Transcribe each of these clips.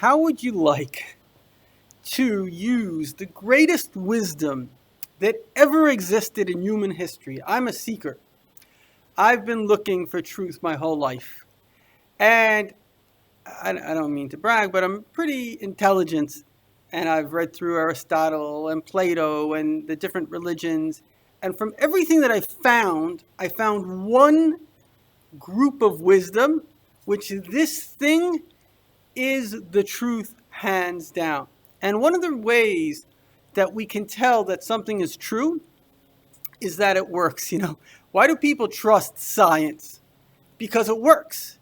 how would you like to use the greatest wisdom that ever existed in human history? I'm a seeker. I've been looking for truth my whole life. And I don't mean to brag, but I'm pretty intelligent. And I've read through Aristotle and Plato and the different religions. And from everything that I found one group of wisdom, which this thing is the truth hands down. And one of the ways that we can tell that something is true is that it works. Why do people trust science? Because it works.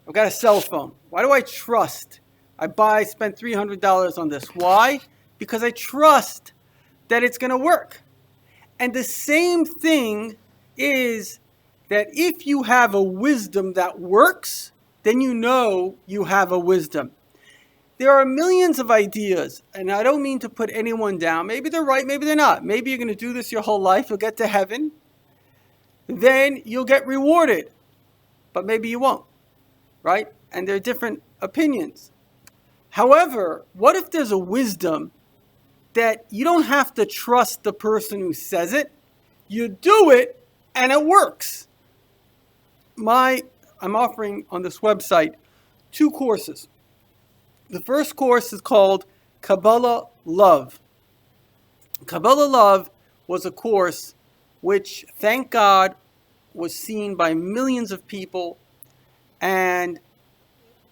I've got a cell phone. Why do I trust? I spent $300 on this. Why? Because I trust that it's going to work. And the same thing is that if you have a wisdom that works, then you know you have a wisdom. There are millions of ideas, and I don't mean to put anyone down. Maybe they're right, maybe they're not. Maybe you're going to do this your whole life. You'll get to heaven. Then you'll get rewarded. But maybe you won't, right? And there are different opinions. However, what if there's a wisdom that you don't have to trust the person who says it? You do it, and it works. I'm offering on this website 2 courses. The first course is called Kabbalah Love. Kabbalah Love was a course which, thank God, was seen by millions of people, and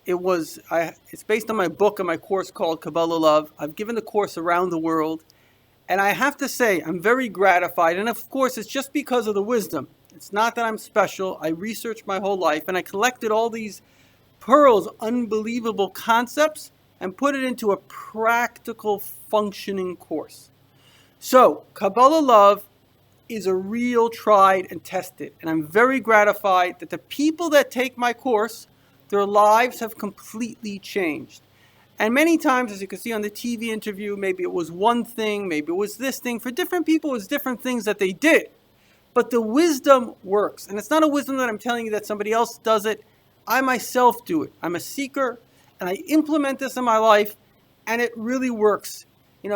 it's based on my book and my course called Kabbalah Love. I've given the course around the world, and I have to say I'm very gratified. And of course, it's just because of the wisdom. It's not that I'm special. I researched my whole life, and I collected all these pearls, unbelievable concepts, and put it into a practical, functioning course. So, Kabbalah Love is a real tried and tested. And I'm very gratified that the people that take my course, their lives have completely changed. And many times, as you can see on the TV interview, maybe it was one thing, maybe it was this thing. For different people, it was different things that they did. But the wisdom works. And it's not a wisdom that I'm telling you that somebody else does it. I myself do it. I'm a seeker, and I implement this in my life, and it really works. I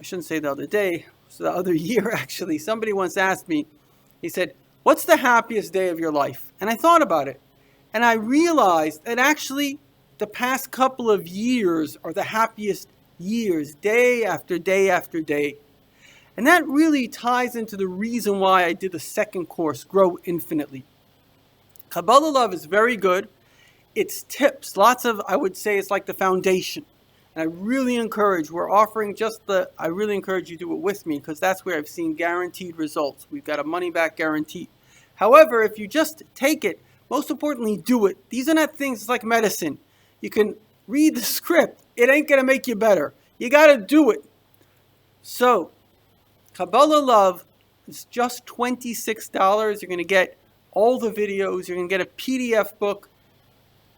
shouldn't say the other day, so the other year actually, somebody once asked me, he said, "What's the happiest day of your life?" And I thought about it. And I realized that actually the past couple of years are the happiest years, day after day after day. And that really ties into the reason why I did the second course, Grow Infinitely. Kabbalah Love is very good. It's tips, I would say it's like the foundation. And I really encourage you to do it with me, because that's where I've seen guaranteed results. We've got a money back guarantee. However, if you just take it, most importantly, do it. These are not things, it's like medicine. You can read the script. It ain't going to make you better. You got to do it. So, Kabbalah Love is just $26. You're going to get all the videos. You're going to get a PDF book.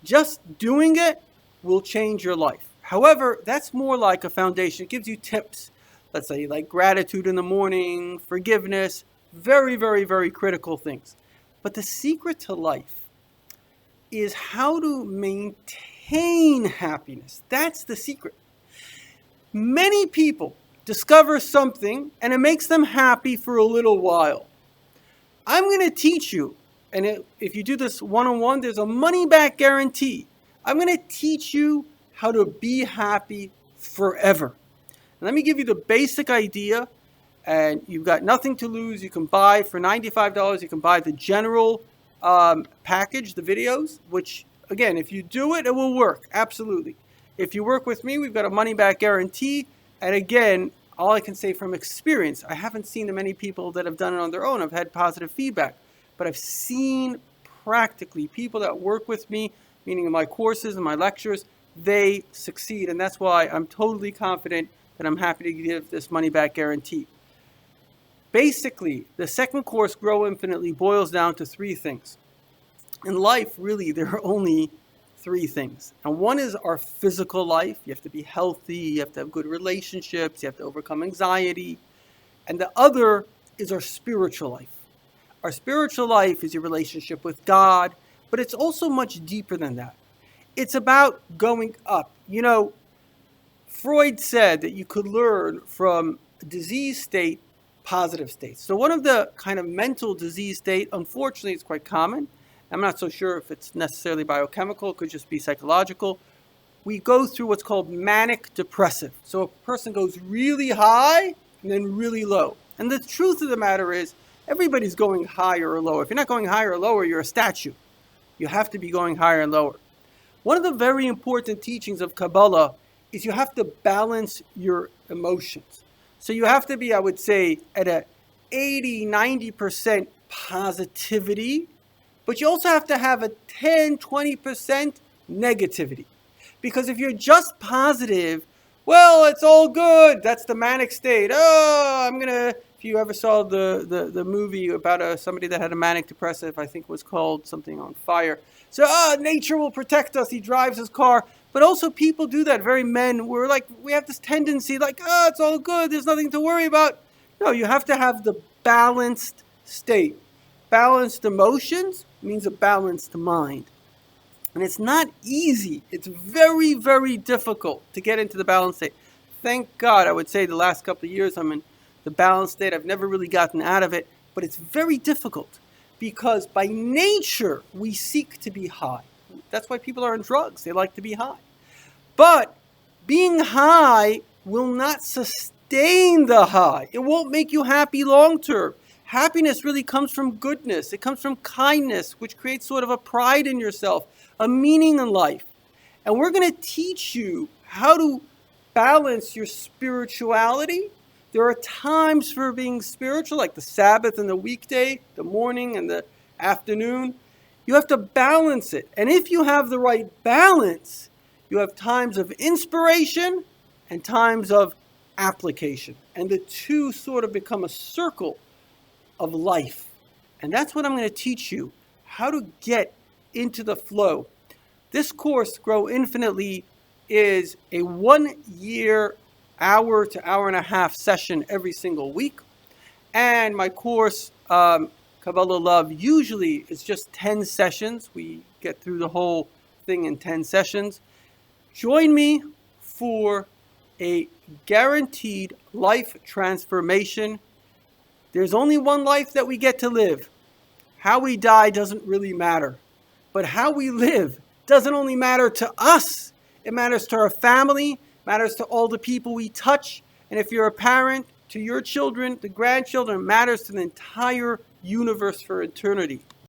Just doing it will change your life. However, that's more like a foundation. It gives you tips. Let's say like gratitude in the morning, forgiveness, very, very, very critical things. But the secret to life is how to maintain happiness. That's the secret. Many people discover something and it makes them happy for a little while. I'm going to teach you, and if you do this one-on-one, there's a money-back guarantee. I'm going to teach you how to be happy forever. And let me give you the basic idea, and you've got nothing to lose. You can buy for $95, you can buy the general package, the videos, which, again, if you do it, it will work. Absolutely. If you work with me, we've got a money-back guarantee. And again, all I can say from experience, I haven't seen the many people that have done it on their own. I've had positive feedback. But I've seen practically people that work with me, meaning in my courses and my lectures, they succeed. And that's why I'm totally confident that I'm happy to give this money-back guarantee. Basically, the second course, Grow Infinitely, boils down to 3 things. In life, really, there are only 3 things. And one is our physical life. You have to be healthy. You have to have good relationships. You have to overcome anxiety. And the other is our spiritual life. Our spiritual life is your relationship with God, but it's also much deeper than that. It's about going up. Freud said that you could learn from a disease state positive states. So one of the kind of mental disease state, unfortunately, it's quite common. I'm not so sure if it's necessarily biochemical, it could just be psychological. We go through what's called manic depressive. So a person goes really high and then really low. And the truth of the matter is, everybody's going higher or lower. If you're not going higher or lower, you're a statue. You have to be going higher and lower. One of the very important teachings of Kabbalah is you have to balance your emotions. So you have to be, I would say, at a 80, 90% positivity, but you also have to have a 10, 20% negativity. Because if you're just positive, well, it's all good. That's the manic state. If you ever saw the movie about somebody that had a manic depressive, I think it was called something on fire. So, nature will protect us. He drives his car. But also people do that. Very men, we have this tendency it's all good. There's nothing to worry about. No, you have to have the balanced state. Balanced emotions means a balanced mind. And it's not easy. It's very, very difficult to get into the balanced state. Thank God, I would say the last couple of years I'm in the balanced state. I've never really gotten out of it, but it's very difficult because by nature we seek to be high. That's why people are on drugs. They like to be high. But being high will not sustain the high. It won't make you happy long term. Happiness really comes from goodness. It comes from kindness, which creates sort of a pride in yourself, a meaning in life. And we're going to teach you how to balance your spirituality. There are times for being spiritual, like the Sabbath and the weekday, the morning and the afternoon. You have to balance it. And if you have the right balance, you have times of inspiration and times of application. And the two sort of become a circle of life. And that's what I'm going to teach you, how to get into the flow. This course, Grow Infinitely, is a 1 year, hour to hour and a half session every single week. And my course, Kabbalah Love, usually is just 10 sessions. We get through the whole thing in 10 sessions. Join me for a guaranteed life transformation. There's only one life that we get to live. How we die doesn't really matter. But how we live doesn't only matter to us. It matters to our family, matters to all the people we touch. And if you're a parent, to your children, the grandchildren, it matters to the entire universe for eternity.